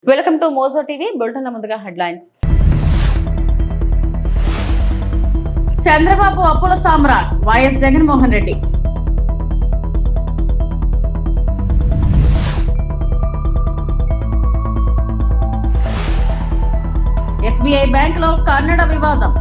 Welcome to Mojo TV. బులెటిన్ల ముందుగా headlines. Chandrababu అప్పుల సామ్రాట్ వైఎస్ జగన్మోహన్ రెడ్డి. ఎస్బీఐ బ్యాంకులో కన్నడ వివాదం.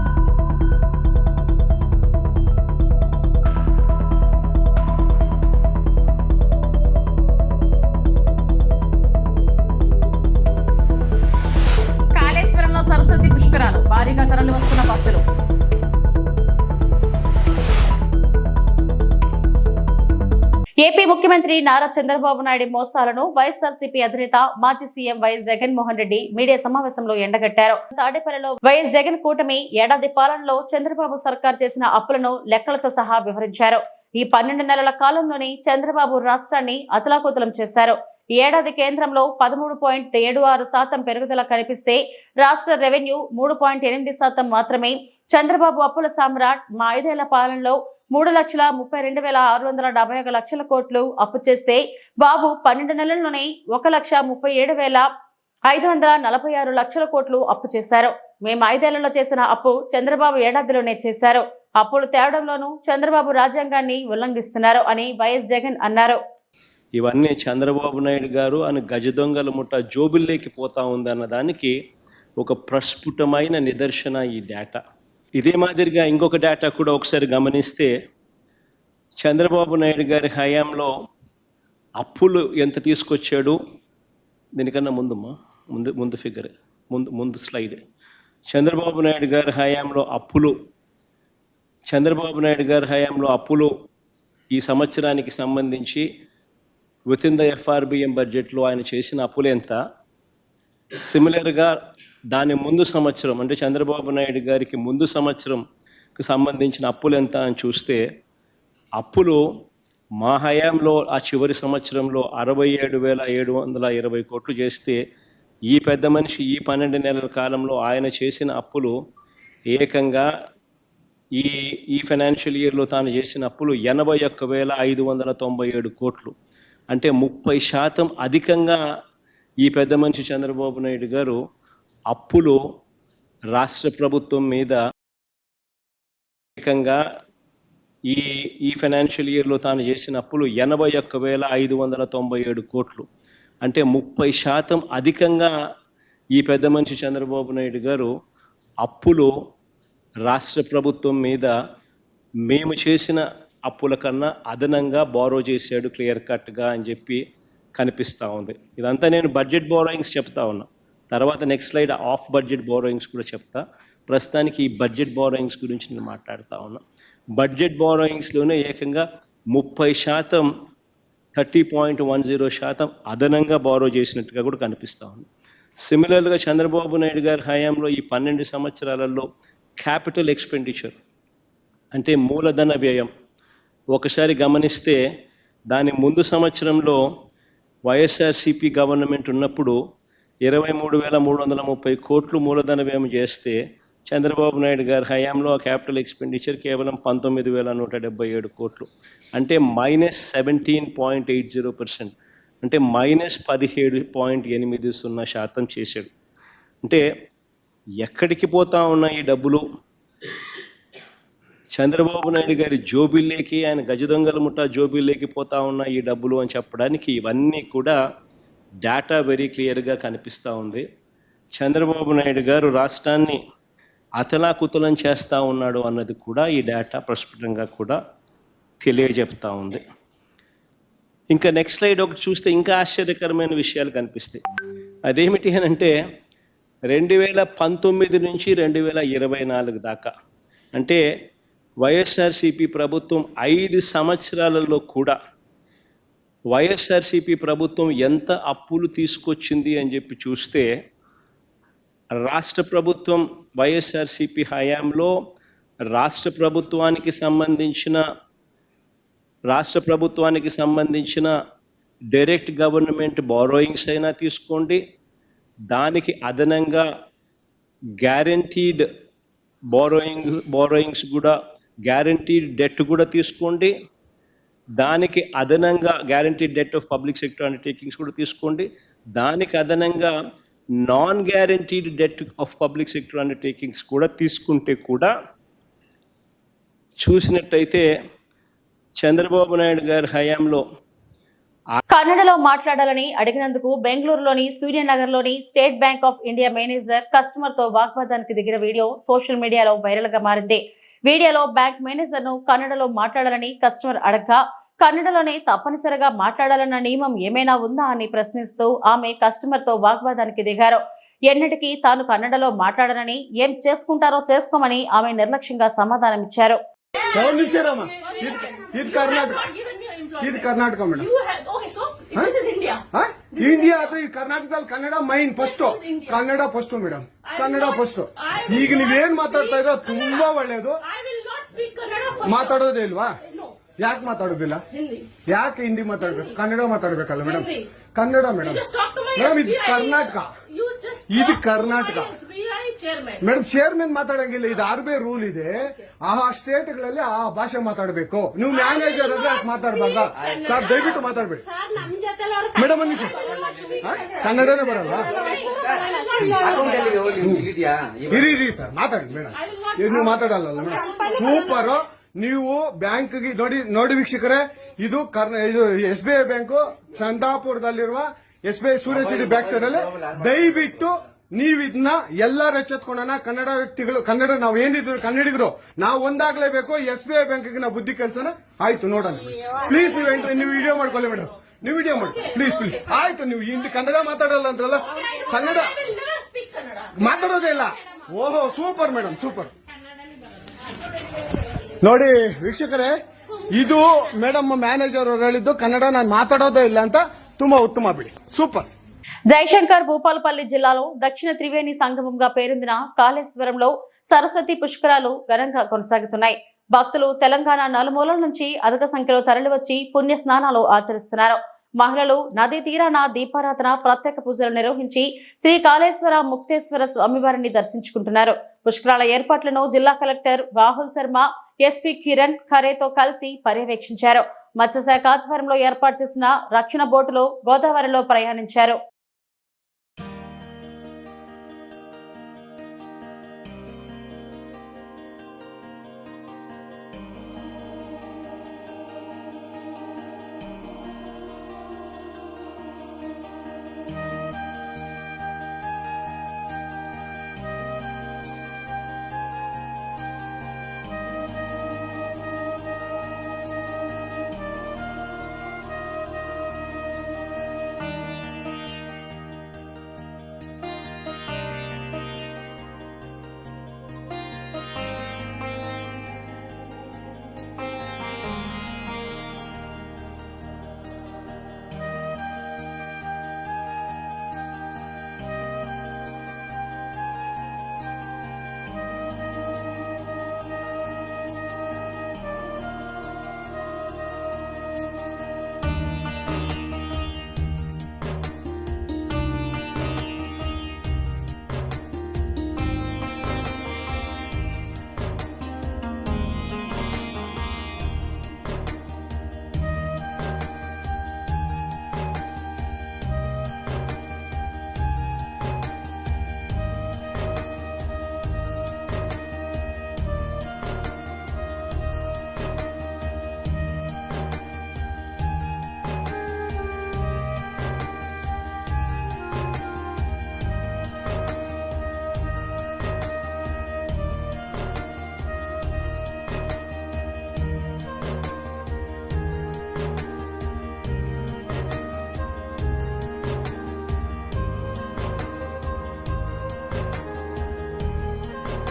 కాళేశ్వరంలో సరస్వతి పుష్కరాలు భారీగా తరలి వస్తున్న భక్తులు. ఏపీ ముఖ్యమంత్రి నారా చంద్రబాబు నాయుడు మోసాలను వైఎస్ఆర్సీపీ అధినేత మాజీ CM YS Jaganmohan Reddy media సమావేశంలో ఎండగట్టారు. తాడేపల్లిలో వైఎస్ జగన్ కూటమి ఏడాది పాలనలో చంద్రబాబు సర్కార్ చేసిన అప్పులను లెక్కలతో సహా వివరించారు. ఈ 12 నెలల కాలంలోనే చంద్రబాబు రాష్ట్రాన్ని అతలాకుతలం చేశారు. ఈ ఏడాది కేంద్రంలో 13.76% పెరుగుదల కనిపిస్తే రాష్ట్ర రెవెన్యూ 3.8% మాత్రమే. చంద్రబాబు అప్పుల సామ్రాట్ మా 5 ఏళ్ల పాలనలో 3,32,671 లక్షల కోట్లు అప్పు చేస్తే బాబు 12 నెలల్లోనే 1,37,546 లక్షల కోట్లు అప్పు చేశారు. మేము 5 ఏళ్లలో చేసిన అప్పు చంద్రబాబు ఏడాదిలోనే చేశారు. అప్పులు తేవడంలోనూ చంద్రబాబు రాజ్యాంగాన్ని ఉల్లంఘిస్తున్నారు అని వైఎస్ జగన్ అన్నారు. ఇవన్నీ చంద్రబాబు నాయుడు గారు అని గజ దొంగల ముఠ జోబుల్లోకి పోతా ఉందన్న దానికి ఒక ప్రస్ఫుటమైన నిదర్శన ఈ డేటా. ఇదే మాదిరిగా ఇంకొక డేటా కూడా ఒకసారి గమనిస్తే చంద్రబాబు నాయుడు గారి హయాంలో అప్పులు ఎంత తీసుకొచ్చాడు, దీనికన్నా ముందు ఫిగర్ ముందు స్లైడ్. చంద్రబాబు నాయుడు గారి హయాంలో అప్పులు ఈ సంవత్సరానికి సంబంధించి విత్ ఇన్ ద ఎఫ్ఆర్బిఎం బడ్జెట్లో ఆయన చేసిన అప్పులు ఎంత, సిమిలర్గా దాని ముందు సంవత్సరం అంటే చంద్రబాబు నాయుడు గారికి ముందు సంవత్సరంకి సంబంధించిన అప్పులు ఎంత అని చూస్తే అప్పులు మా హయాంలో ఆ చివరి సంవత్సరంలో 67,720 కోట్లు చేస్తే ఈ పెద్ద మనిషి ఈ 12 నెలల కాలంలో ఆయన చేసిన అప్పులు ఏకంగా ఈ ఫైనాన్షియల్ ఇయర్లో తాను చేసిన అప్పులు 81,597 కోట్లు. అంటే 30% అధికంగా ఈ పెద్ద మనిషి చంద్రబాబు నాయుడు గారు అప్పులు రాష్ట్ర ప్రభుత్వం మీద ఏకంగా ఈ ఫైనాన్షియల్ ఇయర్లో తాను చేసిన అప్పులు 81,597 కోట్లు. అంటే 30% అధికంగా ఈ పెద్ద మనిషి చంద్రబాబు నాయుడు గారు అప్పులు రాష్ట్ర ప్రభుత్వం మీద మేము చేసిన అప్పుల కన్నా అదనంగా బారో చేశాడు క్లియర్ కట్గా అని చెప్పి కనిపిస్తూ ఉంది. ఇదంతా నేను బడ్జెట్ బారోయింగ్స్ చెప్తా ఉన్నా, తర్వాత next slide of budget borrowings కూడా చెప్తా. ప్రస్తుతానికి ఈ బడ్జెట్ బారోయింగ్స్ గురించి నేను మాట్లాడుతూ ఉన్నా. బడ్జెట్ బారోయింగ్స్లోనే ఏకంగా 30% 30.10% అదనంగా బారో చేసినట్టుగా కూడా కనిపిస్తూ ఉంది. సిమిలర్గా చంద్రబాబు నాయుడు గారి హయాంలో ఈ 12 సంవత్సరాలలో క్యాపిటల్ ఎక్స్పెండిచర్ అంటే మూలధన వ్యయం ఒకసారి గమనిస్తే దాని ముందు సంవత్సరంలో వైఎస్ఆర్సీపీ గవర్నమెంట్ ఉన్నప్పుడు 23,330 కోట్లు మూలధన వ్యయం చేస్తే చంద్రబాబు నాయుడు గారి హయాంలో ఆ క్యాపిటల్ ఎక్స్పెండిచర్ కేవలం 19,177 కోట్లు. అంటే -17.80%, అంటే -17.80% చేశాడు. అంటే ఎక్కడికి పోతా ఉన్న ఈ డబ్బులు చంద్రబాబు నాయుడు గారి జోబిల్లోకి, ఆయన గజ దొంగల ముఠా జోబిల్లోకి పోతా ఉన్న ఈ డబ్బులు అని చెప్పడానికి ఇవన్నీ కూడా డేటా వెరీ క్లియర్గా కనిపిస్తూ ఉంది. చంద్రబాబు నాయుడు గారు రాష్ట్రాన్ని అతలాకుతలం చేస్తూ ఉన్నాడు అన్నది కూడా ఈ డేటా ప్రస్ఫుటంగా కూడా తెలియజెప్తా ఉంది. ఇంకా నెక్స్ట్ స్లైడ్ ఒకటి చూస్తే ఇంకా ఆశ్చర్యకరమైన విషయాలు కనిపిస్తాయి. అదేమిటి అని అంటే 2019 నుంచి 2024 దాకా అంటే వైఎస్ఆర్సీపీ ప్రభుత్వం 5 సంవత్సరాలలో కూడా వైఎస్ఆర్సీపీ ప్రభుత్వం ఎంత అప్పులు తీసుకొచ్చింది అని చెప్పి చూస్తే రాష్ట్ర ప్రభుత్వం వైఎస్ఆర్సీపీ హయాంలో రాష్ట్ర ప్రభుత్వానికి సంబంధించిన డైరెక్ట్ గవర్నమెంట్ బారోయింగ్స్ అయినా తీసుకోండి, దానికి అదనంగా గ్యారంటీడ్ బారోయింగ్స్ కూడా గ్యారంటీడ్ డెట్ కూడా తీసుకోండి, దానికి అదనంగా guaranteed det of public sector undertakings కూడా తీసుకోండి, దానికి అదనంగా non guaranteed det of public sector undertakings కూడా తీసుకుంటే కూడా చూసినట్టయితే చంద్రబాబు నాయుడు గారి హయాంలో కన్నడలో మాట్లాడాలని అడిగినందుకు బెంగళూరులోని సూర్యనగర్లోని State Bank of India manager customer తో వాగ్వాదానికి దిగిన వీడియో సోషల్ మీడియాలో వైరల్ గా మారింది. వీడియోలో బ్యాంక్ మేనేజర్ ను కన్నడలో మాట్లాడాలని కస్టమర్ అడగ్గా కన్నడలోనే తప్పనిసరిగా మాట్లాడాలన్న నియమం ఏమైనా ఉందా అని ప్రశ్నిస్తూ ఆమె కస్టమర్ తో వాగ్వాదానికి దిగారు. ఎన్నటికీ తాను కన్నడలో మాట్లాడనని, ఏం చేసుకుంటారో చేసుకోమని ఆమె నిర్లక్ష్యంగా సమాధానమిచ్చారు. ఇది కర్ణాటక మేడం. ಇಂಡಿಯಾ ಅಥವಾ ಈ ಕರ್ನಾಟಕದಲ್ಲಿ Kannada main first, Kannada first madam, Kannada first. ಈಗ ನೀವೇನ್ ಮಾತಾಡ್ತಾ ಇರೋ ತುಂಬಾ ಒಳ್ಳೇದು. ಮಾತಾಡೋದೇ ಇಲ್ವಾ? ಯಾಕೆ ಮಾತಾಡೋದಿಲ್ಲ? ಯಾಕೆ ಹಿಂದಿ ಮಾತಾಡ್ಬೇಕು? ಕನ್ನಡ ಮಾತಾಡ್ಬೇಕಲ್ಲ ಮೇಡಮ್. ಕನ್ನಡ ಮೇಡಮ್. ಮೇಡಮ್ ಇದು ಕರ್ನಾಟಕ, ಇದು ಕರ್ನಾಟಕ ಮೇಡಮ್. ಚೇರ್ಮನ್ ಮಾತಾಡಂಗಿಲ್ಲ, ಇದು RBI ರೂಲ್ ಇದೆ. ಆ ಸ್ಟೇಟ್ಗಳಲ್ಲಿ ಆ ಭಾಷೆ ಮಾತಾಡಬೇಕು. ನೀವು ಮ್ಯಾನೇಜರ್ ಆದ್ರೆ ಮಾತಾಡಬಾರ್ದ ಸರ್? ದಯವಿಟ್ಟು ಮಾತಾಡ್ಬೇಡಿ ಮೇಡಮ್. ಒಂದು ನಿಮಿಷ, ಕನ್ನಡನೇ ಬರಲ್ಲ? ಇರಿ ಸರ್, ಮಾತಾಡಿ ಮೇಡಮ್. ನೀವು ಮಾತಾಡಲ್ಲ ಮೇಡಮ್. ಸೂಪರ್. ನೀವು ಬ್ಯಾಂಕ್ಗೆ ನೋಡಿ ವೀಕ್ಷಕರೇ, ಇದು SBI ಬ್ಯಾಂಕು ಚಂದಾಪುರದಲ್ಲಿರುವ SBI ಸೂರ್ಯ ಸಿಟಿ ಬ್ಯಾಕ್ ಸೈಡ್ ಅಲ್ಲಿ. ದಯವಿಟ್ಟು ನೀವು ಇದನ್ನ ಎಲ್ಲರೂ ಎಚ್ಚೆತ್ಕೊಳ್ಳೋಣ. ಕನ್ನಡ ವ್ಯಕ್ತಿಗಳು, ಕನ್ನಡ ನಾವು ಏನಿದ್ರು ಕನ್ನಡಿಗರು ನಾವು ಒಂದಾಗ್ಲೇಬೇಕು. SBI ಬ್ಯಾಂಕ್ಗೆ ನಾವು ಬುದ್ಧಿ ಕಲ್ಸೋಣ. ಆಯ್ತು, ನೋಡೋಣ ಪ್ಲೀಸ್. ನೀವು ವಿಡಿಯೋ ಮಾಡ್ಕೊಳ್ಳಿ ಮೇಡಮ್, ನೀವು ವಿಡಿಯೋ ಮಾಡಿ ಪ್ಲೀಸ್. ಆಯ್ತು, ನೀವು ಹಿಂದಿ ಕನ್ನಡ ಮಾತಾಡಲ್ಲ ಅಂದ್ರಲ್ಲ, ಕನ್ನಡ ಮಾತಾಡೋದೇ ಇಲ್ಲ. ಓಹೋ, ಸೂಪರ್ ಮೇಡಮ್, ಸೂಪರ್. ನೋಡಿ ವೀಕ್ಷಕರೇ, ಇದು ಮೇಡಮ್ ಮ್ಯಾನೇಜರ್ ಅವರು ಹೇಳಿದ್ದು ಕನ್ನಡ ನಾನು ಮಾತಾಡೋದೇ ಇಲ್ಲ ಅಂತ. ತುಂಬಾ ಉತ್ತಮ ಬಿಡಿ, ಸೂಪರ್. జయశంకర్ భూపాలపల్లి జిల్లాలో దక్షిణ త్రివేణి సంగమంగా పేరొందిన కాళేశ్వరంలో సరస్వతి పుష్కరాలు ఘనంగా కొనసాగుతున్నాయి. భక్తులు తెలంగాణ నలుమూలల నుంచి అధిక సంఖ్యలో తరలివచ్చి పుణ్య స్నానాలు ఆచరిస్తున్నారు. మహిళలు నదీ తీరాన దీపారాధన, ప్రత్యేక పూజలు నిర్వహించి శ్రీ కాళేశ్వర ముక్తేశ్వర స్వామివారిని దర్శించుకుంటున్నారు. పుష్కరాల ఏర్పాట్లను జిల్లా కలెక్టర్ రాహుల్ శర్మ, SP కిరణ్ ఖరేతో కలిసి పర్యవేక్షించారు. మత్స్యశాఖ ఆధ్వర్యంలో ఏర్పాటు చేసిన రక్షణ బోటులో గోదావరిలో ప్రయాణించారు.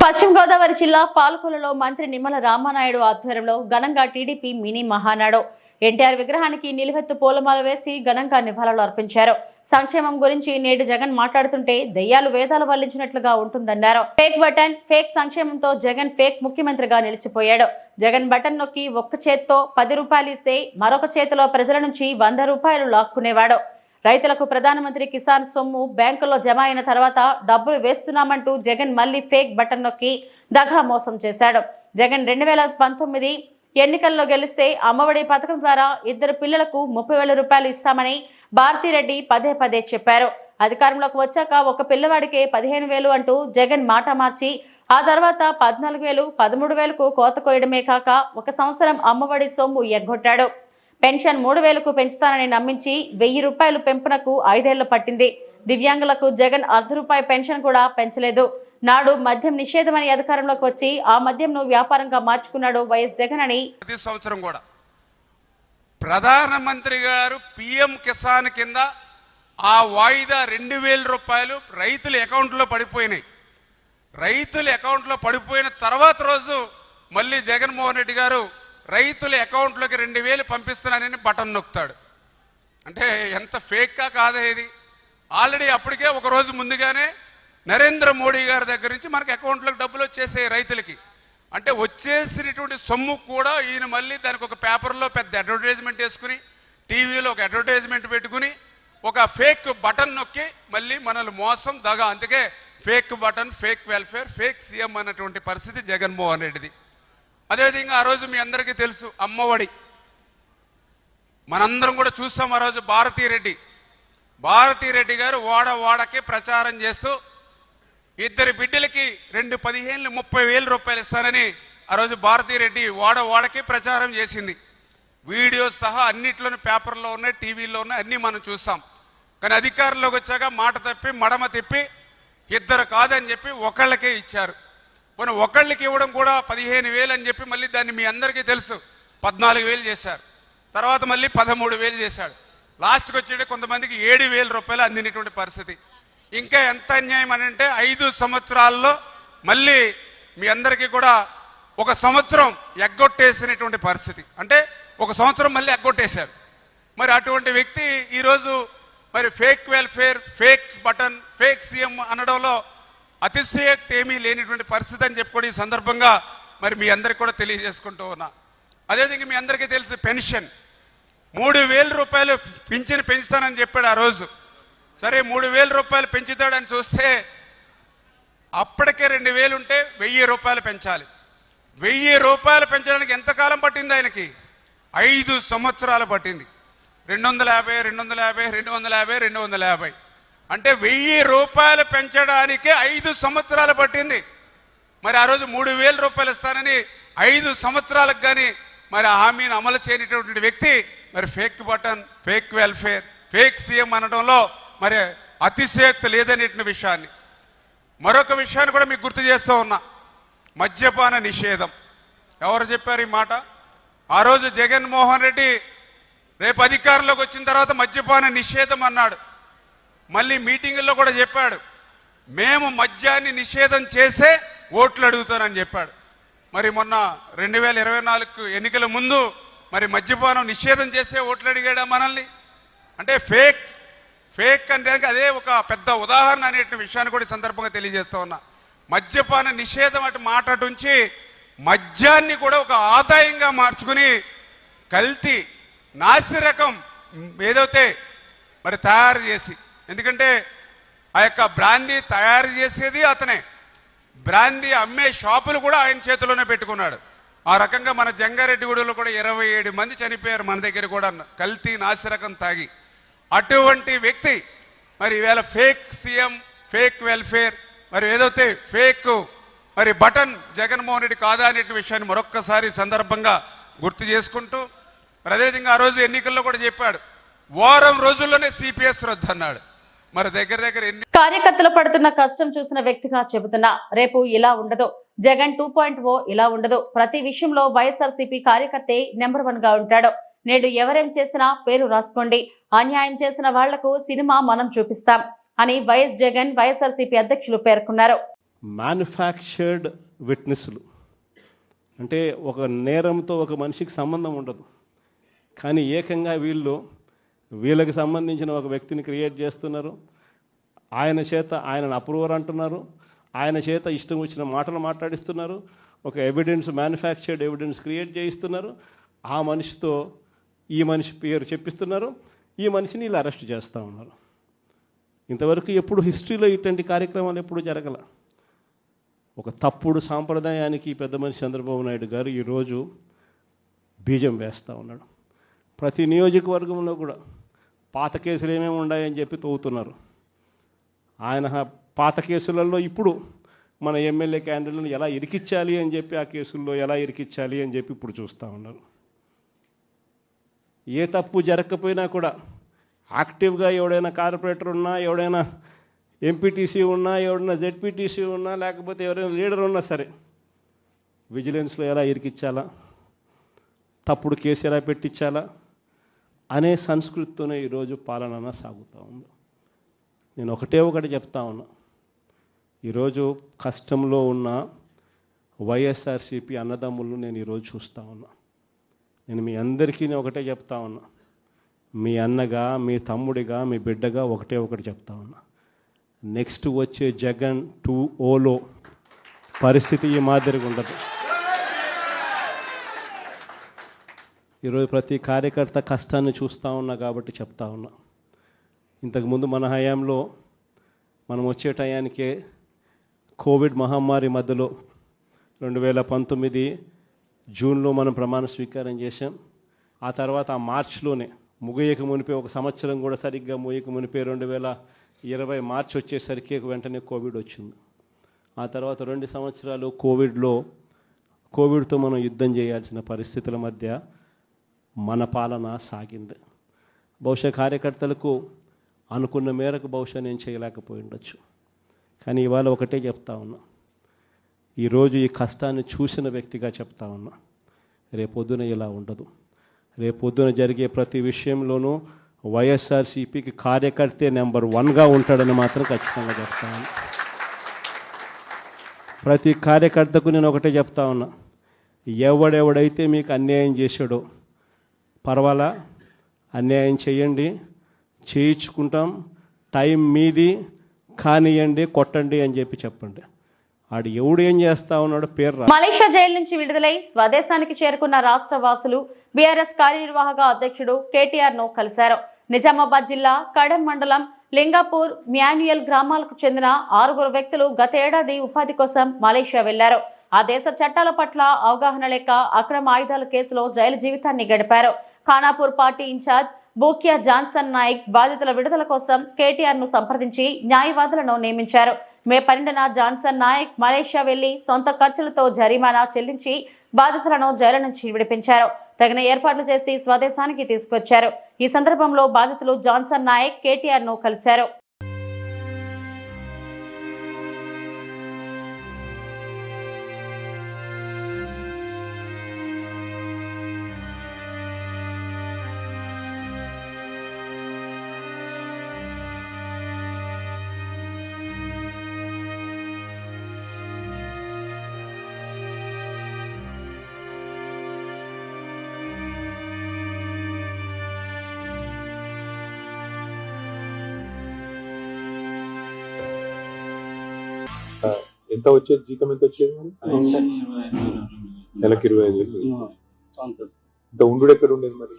పశ్చిమ గోదావరి జిల్లా పాలకొల్లులో మంత్రి నిమ్మల రామానాయుడు ఆధ్వర్యంలో ఘనంగా టీడీపీ మినీ మహానాడు ఎన్టీఆర్ విగ్రహానికి నిలువెత్తు పూలమాల వేసి ఘనంగా నివాళులు అర్పించారు. సంక్షేమం గురించి నేడు జగన్ మాట్లాడుతుంటే దెయ్యాలు వేదాలు వల్లించినట్లుగా ఉంటుందన్నారు. ఫేక్ బటన్, ఫేక్ సంక్షేమంతో జగన్ ఫేక్ ముఖ్యమంత్రిగా నిలిచిపోయాడు. జగన్ బటన్ నొక్కి ఒక్క చేత్తో 10 రూపాయలు ఇస్తే మరొక చేతిలో ప్రజల నుంచి 100 రూపాయలు లాక్కునేవాడు. రైతులకు ప్రధానమంత్రి కిసాన్ సొమ్ము బ్యాంకుల్లో జమ అయిన తర్వాత డబ్బులు వేస్తున్నామంటూ జగన్ మళ్లీ ఫేక్ బటన్ నొక్కి దగా మోసం చేశాడు. జగన్ 2019 ఎన్నికల్లో గెలిస్తే అమ్మఒడి పథకం ద్వారా 2 పిల్లలకు 30,000 రూపాయలు ఇస్తామని భారతిరెడ్డి పదే పదే చెప్పారు. అధికారంలోకి వచ్చాక ఒక పిల్లవాడికి 15,000 అంటూ జగన్ మాట మార్చి ఆ తర్వాత 14,000, 13,000కు కోత కోయడమే కాక ఒక సంవత్సరం అమ్మఒడి సొమ్ము ఎగ్గొట్టాడు. పెన్షన్ 3,000కు పెంచుతానని నమ్మించి 1,000 రూపాయలు పెంపునకు 5 ఏళ్లు పట్టింది. దివ్యాంగులకు జగన్ ₹1 పెన్షన్ కూడా పెంచలేదు. నాడు మద్యం నిషేధమని అధికారంలోకి వచ్చి ఆ మద్యంను వ్యాపారంగా మార్చుకున్నాడు వైఎస్ జగన్ అని ప్రతి సంవత్సరం కూడా ప్రధానమంత్రి గారు పిఎం కిసాన్ కింద ఆ వాయిదా 2,000 రూపాయలు రైతుల అకౌంట్లో పడిపోయినాయి. రైతుల అకౌంట్లో పడిపోయిన తర్వాత రోజు మళ్ళీ జగన్మోహన్ రెడ్డి గారు రైతుల అకౌంట్లోకి 2,000 పంపిస్తున్నానని బటన్ నొక్కుతాడు. అంటే ఎంత ఫేక్గా కాదా ఇది? ఆల్రెడీ అప్పటికే ఒక రోజు ముందుగానే నరేంద్ర మోడీ గారి దగ్గర నుంచి మనకి అకౌంట్లోకి డబ్బులు వచ్చేసాయి రైతులకి. అంటే వచ్చేసినటువంటి సొమ్ము కూడా ఈయన మళ్ళీ దానికి ఒక పేపర్లో పెద్ద అడ్వర్టైజ్మెంట్ వేసుకుని టీవీలో ఒక అడ్వర్టైజ్మెంట్ పెట్టుకుని ఒక ఫేక్ బటన్ నొక్కి మళ్ళీ మనల్ని మోసం దగా. అందుకే fake button, fake welfare, fake CM అన్నటువంటి పరిస్థితి జగన్మోహన్ రెడ్డిది. అదేవిధంగా ఆ రోజు మీ అందరికీ తెలుసు అమ్మఒడి మనందరం కూడా చూస్తాం. ఆ రోజు భారతీ రెడ్డి గారు వాడకి ప్రచారం చేస్తూ 2 బిడ్డలకి 2 15,000 30,000 రూపాయలు ఇస్తానని ఆ రోజు భారతీ రెడ్డి వాడకి ప్రచారం చేసింది. వీడియోస్ సహా అన్నిట్లోనూ పేపర్లో ఉన్నాయి, టీవీలో ఉన్నాయి, అన్నీ మనం చూస్తాం. కానీ అధికారంలోకి వచ్చాక మాట తప్పి మడమ తిప్పి 2 కాదని చెప్పి ఒకళ్ళకే ఇచ్చారు. పోనీ ఒకళ్ళకి ఇవ్వడం కూడా 15,000 అని చెప్పి మళ్ళీ దాన్ని మీ అందరికీ తెలుసు 14,000 చేశారు. తర్వాత మళ్ళీ 13,000 చేశాడు. లాస్ట్కి వచ్చేటి కొంతమందికి 7,000 రూపాయలు అందినటువంటి పరిస్థితి. ఇంకా ఎంత అన్యాయం అని అంటే 5 సంవత్సరాల్లో మళ్ళీ మీ అందరికీ కూడా 1 సంవత్సరం ఎగ్గొట్టేసినటువంటి పరిస్థితి. అంటే 1 సంవత్సరం మళ్ళీ ఎగ్గొట్టేశారు. మరి అటువంటి వ్యక్తి ఈరోజు మరి fake welfare, fake button, fake CM అనడంలో అతిశయోక్తి ఏమీ లేనిటువంటి పరిస్థితి అని చెప్పి కూడా ఈ సందర్భంగా మరి మీ అందరికి కూడా తెలియజేసుకుంటూ ఉన్నా. అదేవిధంగా మీ అందరికీ తెలుసు పెన్షన్ 3,000 రూపాయలు పింఛను పెంచుతానని చెప్పాడు ఆ రోజు. సరే 3,000 రూపాయలు పెంచుతాడని చూస్తే అప్పటికే 2,000 ఉంటే 1,000 రూపాయలు పెంచాలి. 1,000 రూపాయలు పెంచడానికి ఎంతకాలం పట్టింది ఆయనకి? 5 సంవత్సరాలు పట్టింది. 250 అంటే 1,000 రూపాయలు పెంచడానికి 5 సంవత్సరాలు పట్టింది. మరి ఆ రోజు 3,000 రూపాయలు ఇస్తానని 5 సంవత్సరాలకు కానీ మరి హామీని అమలు చేయనటువంటి వ్యక్తి మరి fake button, fake welfare, fake CM అనడంలో మరి అతిశయోక్తి లేదనేటువంటి విషయాన్ని, మరొక విషయాన్ని కూడా మీకు గుర్తు చేస్తూ ఉన్నా. మద్యపాన నిషేధం ఎవరు చెప్పారు ఈ మాట? ఆ రోజు జగన్మోహన్ రెడ్డి రేపు అధికారంలోకి వచ్చిన తర్వాత మద్యపాన నిషేధం అన్నాడు. మళ్ళీ మీటింగుల్లో కూడా చెప్పాడు మేము మద్యాన్ని నిషేధం చేసే ఓట్లు అడుగుతానని చెప్పాడు. మరి మొన్న 2024 ఎన్నికల ముందు మరి మద్యపానం నిషేధం చేసే ఓట్లు అడిగాడా మనల్ని? అంటే ఫేక్ అంటే అదే ఒక పెద్ద ఉదాహరణ అనే విషయాన్ని కూడా ఈ సందర్భంగా తెలియజేస్తూ ఉన్నా. మద్యపాన నిషేధం అటు మాట అటుంచి మద్యాన్ని కూడా ఒక ఆదాయంగా మార్చుకుని కల్తీ నాసిరకం ఏదైతే మరి తయారు చేసి, ఎందుకంటే ఆ యొక్క బ్రాందీ తయారు చేసేది అతనే, బ్రాందీ అమ్మే షాపులు కూడా ఆయన చేతిలోనే పెట్టుకున్నాడు. ఆ రకంగా మన జంగారెడ్డిగూడలో కూడా 27 మంది చనిపోయారు మన దగ్గర కూడా కల్తీ నాసిరకం తాగి. అటువంటి వ్యక్తి మరి ఈవేళ ఫేక్ సీఎం, ఫేక్ వెల్ఫేర్, మరి ఏదైతే ఫేక్ మరి బటన్ జగన్మోహన్ రెడ్డి కాదా అనే విషయాన్ని మరొక్కసారి సందర్భంగా గుర్తు చేసుకుంటూ, మరి అదేవిధంగా ఆ రోజు ఎన్నికల్లో కూడా చెప్పాడు వారం రోజుల్లోనే సిపిఎస్ రద్దు అన్నాడు. మరి దగ్గర కార్యకర్తలు పడుతున్న కష్టం చూసిన వ్యక్తిగా చెబుతున్నా రేపు ఇలా ఉండదు. జగన్ 2.0 ఇలా ఉండదు. ప్రతి విషయంలో వైఎస్ఆర్సీపీ కార్యకర్తే నెంబర్ 1 గా ఉంటాడు. నేడు ఎవరేం చేసినా పేరు రాసుకోండి. అన్యాయం చేసిన వాళ్లకు సినిమా మనం చూపిస్తాం అని వైఎస్ జగన్ వైఎస్ఆర్సీపీ అధ్యక్షులు పేర్కొన్నారు. మ్యానుఫ్యాక్చర్డ్ విట్నెస్లు అంటే ఒక నేరంతో ఒక మనిషికి సంబంధం ఉండదు, కానీ ఏకంగా వీళ్ళకి సంబంధించిన ఒక వ్యక్తిని క్రియేట్ చేస్తున్నారు. ఆయన చేత ఆయనను అప్రూవర్ అంటున్నారు, ఆయన చేత ఇష్టం వచ్చిన మాటలు మాట్లాడిస్తున్నారు, ఒక మ్యానుఫ్యాక్చర్డ్ ఎవిడెన్స్ క్రియేట్ చేయిస్తున్నారు. ఆ మనిషితో ఈ మనిషి పేరు చెప్పిస్తున్నారు, ఈ మనిషిని ఇలా అరెస్ట్ చేస్తూ ఉన్నారు. ఇంతవరకు ఎప్పుడు హిస్టరీలో ఇటువంటి కార్యక్రమాలు ఎప్పుడు జరగల. ఒక తప్పుడు సాంప్రదాయానికి పెద్ద మనిషి చంద్రబాబు నాయుడు గారు ఈరోజు బీజం వేస్తూ ఉన్నాడు. ప్రతి నియోజకవర్గంలో కూడా పాత కేసులు ఏమేమి ఉన్నాయని చెప్పి తవ్వుతున్నారు. ఆయన పాత కేసులలో ఇప్పుడు మన ఎమ్మెల్యే క్యాండిడేట్లను ఎలా ఇరికించాలి అని చెప్పి, ఆ కేసుల్లో ఎలా ఇరికించాలి అని చెప్పి ఇప్పుడు చూస్తూ ఉన్నారు. ఏ తప్పు జరగకపోయినా కూడా యాక్టివ్గా ఎవడైనా కార్పొరేటర్ ఉన్నా, ఎవడైనా ఎంపీటీసీ ఉన్నా, ఎవడైనా జెడ్పీటీసీ ఉన్నా, లేకపోతే ఎవరైనా లీడర్ ఉన్నా సరే విజిలెన్స్లో ఎలా ఇరికించాలా, తప్పుడు కేసు ఎలా పెట్టించాలా అనే సంస్కృతితోనే ఈరోజు పాలన సాగుతూ ఉంది. నేను ఒకటి చెప్తా ఉన్నా, ఈరోజు కష్టంలో ఉన్న వైఎస్ఆర్సీపీ అన్నదమ్ములు నేను ఈరోజు చూస్తూ ఉన్నా. నేను మీ అందరికీ ఒకటే చెప్తా ఉన్నా, మీ అన్నగా, మీ తమ్ముడిగా, మీ బిడ్డగా ఒకటి చెప్తా ఉన్నా. నెక్స్ట్ వచ్చే జగన్ 2.0లో పరిస్థితి ఈ మాదిరిగా ఉండదు. ఈరోజు ప్రతి కార్యకర్త కష్టాన్ని చూస్తూ ఉన్నా కాబట్టి చెప్తా ఉన్నా. ఇంతకుముందు మన హయాంలో మనం వచ్చే టయానికే కోవిడ్ మహమ్మారి మధ్యలో 2019 జూన్లో మనం ప్రమాణ స్వీకారం చేశాం. ఆ తర్వాత ఆ మార్చిలోనే ముగియక మునిపే, ఒక సంవత్సరం కూడా సరిగ్గా ముగియక మునిపే 2020 మార్చి వచ్చేసరికి వెంటనే కోవిడ్ వచ్చింది. ఆ తర్వాత 2 సంవత్సరాలు కోవిడ్తో మనం యుద్ధం చేయాల్సిన పరిస్థితుల మధ్య మన పాలన సాగింది. బహుశా కార్యకర్తలకు అనుకున్న మేరకు బహుశా నేను చేయలేకపోయి ఉండొచ్చు. కానీ ఇవాళ ఒకటే చెప్తా ఉన్నా, ఈరోజు ఈ కష్టాన్ని చూసిన వ్యక్తిగా చెప్తా ఉన్నా, రేపొద్దున ఇలా ఉండదు. రేపొద్దున జరిగే ప్రతి విషయంలోనూ వైఎస్ఆర్సీపీకి కార్యకర్తే నెంబర్ 1గా ఉంటాడని మాత్రం ఖచ్చితంగా చెప్తా ఉన్నా. ప్రతి కార్యకర్తకు నేను ఒకటే చెప్తా ఉన్నా, ఎవడెవడైతే మీకు అన్యాయం చేశాడో పర్వాలా, అన్యాయం చేయండి, చేయించుకుంటాం, టైం మీది, కానియండి, కొట్టండి అని చెప్పండి. ఆడు ఎవడు ఏం చేస్తా ఉన్నాడో పేరు. మలేషియా జైలు నుంచి విడుదలై స్వదేశానికి చేరుకున్న రాష్ట్ర వాసులు బీఆర్ఎస్ కార్యనిర్వాహక అధ్యక్షుడు కేటీఆర్ ను కలిశారు. నిజామాబాద్ జిల్లా కడెం మండలం లింగాపూర్, మ్యాన్యుయల్ గ్రామాలకు చెందిన 6 వ్యక్తులు గత ఏడాది ఉపాధి కోసం మలేషియా వెళ్లారు. ఆ దేశ చట్టాల పట్ల అవగాహన లేక అక్రమ ఆయుధాల కేసులో జైలు జీవితాన్ని గడిపారు. Khanapur party incharge Bukya Johnson Naik బాధితుల విడుదల కోసం కేటీఆర్ ను సంప్రదించి న్యాయవాదులను నియమించారు. మే 12న జాన్సన్ నాయక్ మలేషియా వెళ్లి సొంత ఖర్చులతో జరిమానా చెల్లించి బాధితులను జైలు నుంచి విడిపించారు. తగిన ఏర్పాట్లు చేసి స్వదేశానికి తీసుకొచ్చారు. ఈ సందర్భంలో బాధితులు జాన్సన్ నాయక్ కేటీఆర్ ను కలిశారు. ఎంత వచ్చేది, జీతం ఎంత వచ్చేది మరి? నెలకి 25,000. ఇంత ఉండు ఎక్కడ ఉండేది మరి?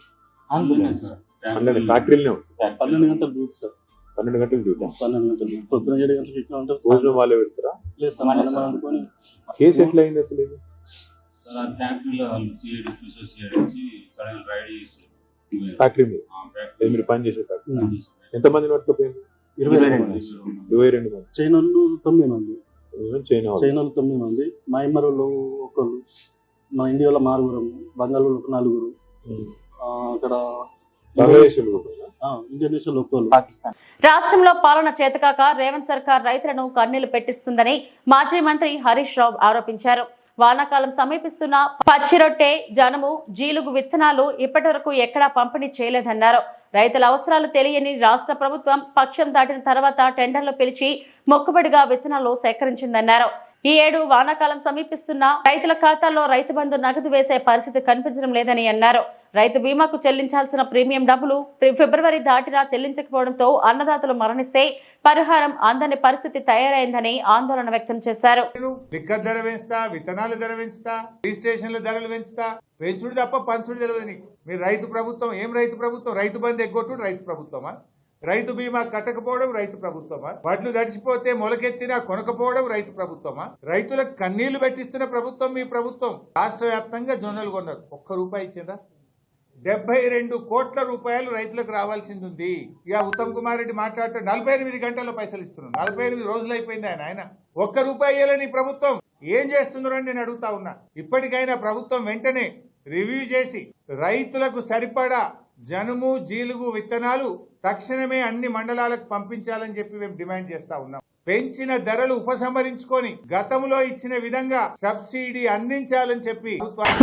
12 ఫ్యాక్టరీలనే ఉంటుంది. 12 గంటల డ్యూటీ సార్. 12 గంటలు డ్యూటీ. 12 గంటలు పొద్దున 7 గంటలకు ఇట్లా ఉంటారు. భోజనం వాళ్ళే పెడతారా? లేదు సార్, మనం అనుకొని. కేసు ఎట్లా అయింది అసలు? ఇది ఫ్యాక్టరీ మీద మీరు పని చేసే ఫ్యాక్టరీ ఎంతమంది పట్టుకపోయింది? 22 మంది. 22 మంది. చైనాలు 9 మంది. చైనాలు 9 మంది. మయన్మార్లో 1, మన ఇండియాలో 4, బంగాళలో 4, అక్కడ ఇండోనేషియాలో 1, పాకిస్తాన్. రాష్ట్రంలో పాలన చేతకాక రేవంత్ సర్కార్ రైతులను కన్నీళ్లు పెట్టిస్తుందని మాజీ మంత్రి హరీష్ రావు ఆరోపించారు. వానాకాలం సమీపిస్తున్న పచ్చిరొట్టె, జనము, జీలుగు విత్తనాలు ఇప్పటి వరకు ఎక్కడా పంపిణీ చేయలేదన్నారు. రైతుల అవసరాలు తెలియని రాష్ట్ర ప్రభుత్వం పక్షం దాటిన తర్వాత టెండర్లు పిలిచి మొక్కుబడిగా విత్తనాలు సేకరించిందన్నారు. ఈ ఏడు వానాకాలం సమీపిస్తున్న రైతుల ఖాతాల్లో రైతు బంధు నగదు వేసే పరిస్థితి కనిపించడం లేదని అన్నారు. రైతు బీమాకు చెల్లించాల్సిన ప్రీమియం డబ్బులు ఫిబ్రవరి దాటినా చెల్లించకపోవడంతో అన్నదాతలు మరణిస్తే పరిహారం అందని పరిస్థితి తయారైందని ఆందోళన వ్యక్తం చేశారు. లిక్కర్ ధర పెంచుతా, విత్తనాలు ధర పెంచుతా, రిజిస్ట్రేషన్ల ధరలు పెంచుతా, పెంచుడు తప్ప పంచుడు తెలియదు నీకు. మీరు రైతు ప్రభుత్వం, ఏం రైతు ప్రభుత్వం? రైతు బంధు ఎగ్గొట్టుడు రైతు ప్రభుత్వమా? రైతు బీమా కట్టకపోవడం రైతు ప్రభుత్వమా? వడ్లు తడిచిపోతే మొలకెత్తినా కొనకపోవడం రైతు ప్రభుత్వమా? రైతులకు కన్నీళ్లు పెట్టిస్తున్న ప్రభుత్వం మీ ప్రభుత్వం. రాష్ట్ర వ్యాప్తంగా జొన్నలు కొన్నారు, 1 రూపాయి ఇచ్చిందా? 72 కోట్ల రూపాయలు రైతులకు రావాల్సింది ఉంది. ఇక ఉత్తమ్ కుమార్ రెడ్డి మాట్లాడుతూ 48 గంటల్లో పైసలు ఇస్తున్నాను. 48 రోజులు అయిపోయింది ఆయన ఒక్క రూపాయి ఇవ్వలేని ప్రభుత్వం ఏం చేస్తుందని నేను అడుగుతా ఉన్నా. ఇప్పటికైనా ప్రభుత్వం వెంటనే రివ్యూ చేసి రైతులకు సరిపడా జనుము జీలుగు విత్తనాలు తక్షణమే అన్ని మండలాలకు పంపించాలని చెప్పి మేము డిమాండ్ చేస్తా ఉన్నాం. పెంచిన ధరలు ఉపసంహరించుకొని గతంలో ఇచ్చిన విధంగా సబ్సిడీ అందించాలని చెప్పి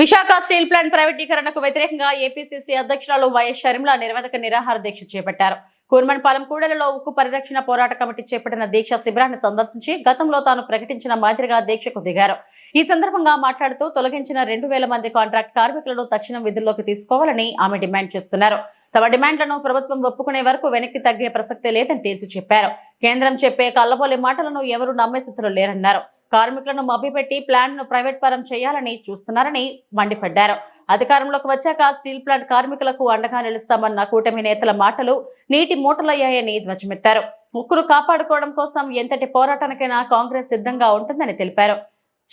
విశాఖ స్టీల్ ప్లాంట్ ప్రైవేటీకరణకు వ్యతిరేకంగా ఏపీసీసీ అధ్యక్షురాలు వైఎస్ షర్మిల నిరవధిక నిరాహార దీక్ష చేపట్టారు. కూర్మన్పాలెం కూడలిలో ఉక్కు పరిరక్షణ పోరాట కమిటీ చేపట్టిన దీక్ష శిబిరాన్ని సందర్శించి గతంలో తాను ప్రకటించిన మాదిరిగా దీక్షకు దిగారు. ఈ సందర్భంగా మాట్లాడుతూ తొలగించిన 2000 మంది కాంట్రాక్ట్ కార్మికులను తక్షణం విధుల్లోకి తీసుకోవాలని ఆమె డిమాండ్ చేస్తున్నారు. తమ డిమాండ్లను ప్రభుత్వం ఒప్పుకునే వరకు వెనక్కి తగ్గే ప్రసక్తే లేదని తేల్చి చెప్పారు. కేంద్రం చెప్పే కల్లబోలి మాటలను ఎవరూ నమ్మే స్థితిలో లేరన్నారు. కార్మికులను మభ్యపెట్టి ప్లాంట్ ను ప్రైవేట్ పరం చేయాలని చూస్తున్నారని మండిపడ్డారు. అధికారంలోకి వచ్చాక స్టీల్ ప్లాంట్ కార్మికులకు అండగా నిలుస్తామన్న కూటమి నేతల మాటలు నీటి మూటలయ్యాయని ధ్వజమెత్తారు. ఉక్కును కాపాడుకోవడం కోసం ఎంతటి పోరాటానికైనా కాంగ్రెస్ సిద్ధంగా ఉంటుందని తెలిపారు.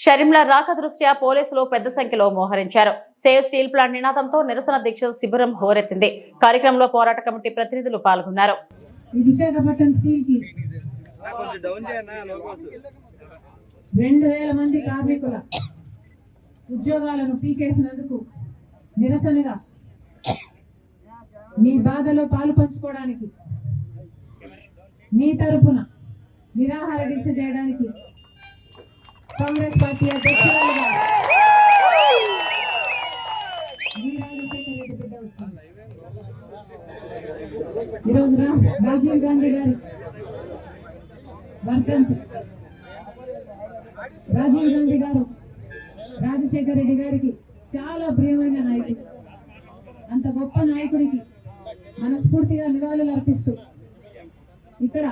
షర్మిల రాక దృష్ట్యా పోలీసులు పెద్ద సంఖ్యలో మోహరించారు. సేవ్ స్టీల్ ప్లాంట్ నినాదంతో నిరసన దీక్ష శిబిరం హోరెత్తింది. కార్యక్రమంలో పోరాట కమిటీ ప్రతినిధులు పాల్గొన్నారు. విశాఖపట్నం స్టీల్ కి 2000 మంది కార్మికుల ఉద్యోగాలను పీకేసినందుకు నిరసనగా మీ బాధలో పాలు పంచుకోవడానికి మీ తరపున నిరాహార దీక్ష చేయడానికి కాంగ్రెస్ పార్టీ అధ్యక్షురాలుగా ఈరోజు రాజీవ్ గాంధీ గారి వర్ధంతి. రాజీవ్ గాంధీ గారు రాజశేఖర రెడ్డి గారికి చాలా ప్రియమైన నాయకుడు. అంత గొప్ప నాయకుడికి మనస్ఫూర్తిగా నివాళులు అర్పిస్తూ ఇక్కడ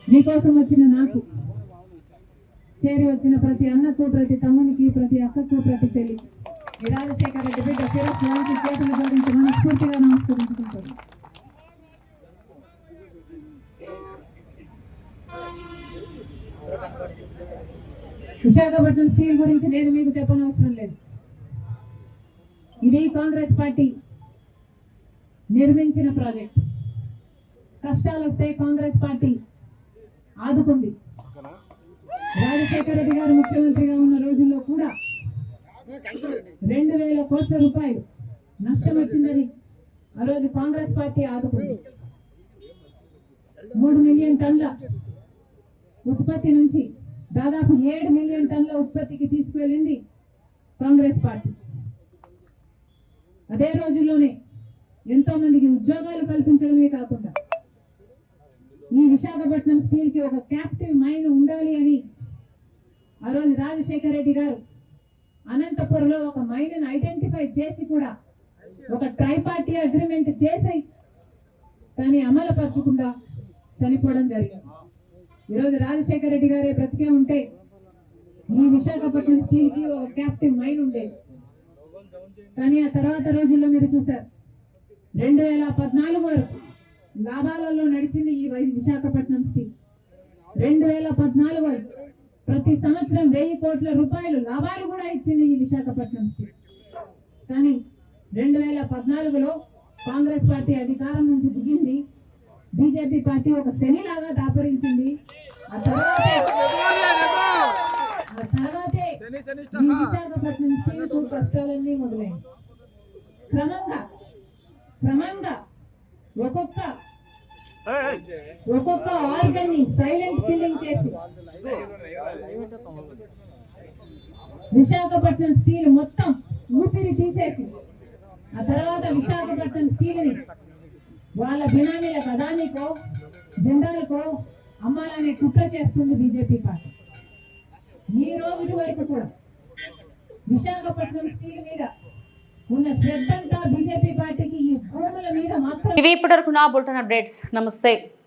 మీకోసం వచ్చిన నాకు, చేరి వచ్చిన ప్రతి అన్నకు, ప్రతి తమ్మునికి, ప్రతి అక్కకు, ప్రతి చెల్లి ఈ రాజశేఖర రెడ్డి బిడ్డ శిరస్సు వంచి చేతులు జోడించి మనస్ఫూర్తిగా నమస్కరించుకుంటాను. విశాఖపట్నం స్టీల్ గురించి నేను మీకు చెప్పనవసరం లేదు. ఇది కాంగ్రెస్ పార్టీ నిర్మించిన ప్రాజెక్ట్. కష్టాలు వస్తే కాంగ్రెస్ పార్టీ ఆదుకుంది. రాజశేఖర రెడ్డి గారు ముఖ్యమంత్రిగా ఉన్న రోజుల్లో కూడా 2000 కోట్ల రూపాయలు నష్టం వచ్చిందని ఆ రోజు కాంగ్రెస్ పార్టీ ఆదుకుంది. 3 మిలియన్ టన్ల ఉత్పత్తి నుంచి దాదాపు 7 మిలియన్ టన్ల ఉత్పత్తికి తీసుకువెళ్ళింది కాంగ్రెస్ పార్టీ. అదే రోజుల్లోనే ఎంతో మందికి ఉద్యోగాలు కల్పించడమే కాకుండా ఈ విశాఖపట్నం స్టీల్ కి ఒక క్యాప్టివ్ మైన్ ఉండాలి అని ఆ రోజు రాజశేఖర రెడ్డి గారు అనంతపురంలో ఒక మైన్ ఐడెంటిఫై చేసి కూడా ఒక ట్రైపార్టీ అగ్రిమెంట్ చేసి కానీ అమలుపరచకుండా చనిపోవడం జరిగింది. ఈరోజు రాజశేఖర రెడ్డి గారే బ్రతికే ఉంటే ఈ విశాఖపట్నం స్టీల్ కి ఒక క్యాప్టివ్ మైన్ ఉండేది. కానీ ఆ తర్వాత రోజుల్లో మీరు చూశారు 2014 వరకు లాభాలలో నడిచింది ఈ విశాఖపట్నం స్టీల్. 2014 వరకు ప్రతి సంవత్సరం 1000 కోట్ల రూపాయలు లాభాలు కూడా ఇచ్చింది ఈ విశాఖపట్నం స్టీల్. కానీ 2014లో కాంగ్రెస్ పార్టీ అధికారం నుంచి దిగింది. బీజేపీ పార్టీ ఒక శనిలాగా దాపరించింది. ఆ తర్వాతే ఈ విశాఖపట్నం స్టీల్ కు కష్టాలన్నీ మొదలైంది. క్రమంగా ఒక్కొక్క ఆర్గన్ ని సైలెంట్ కిల్లింగ్ చేసి విశాఖపట్నం స్టీల్ మొత్తం ఊపిరి తీసేసి ఆ తర్వాత విశాఖపట్నం స్టీల్ ని వాళ్ళ బినామీలకు అదానికో జెండాలకో అమ్మాలనే కుట్ర చేస్తుంది బీజేపీ పార్టీ. ఈ రోజు వరకు కూడా విశాఖపట్నం స్టీల్ మీద ఉన్న శ్రద్ధంతా బీజేపీ పార్టీకి ఈ భూముల మీద మాత్రం. ఇవి ఇప్పటివరకు నా బులెటిన్ అప్డేట్స్. నమస్తే.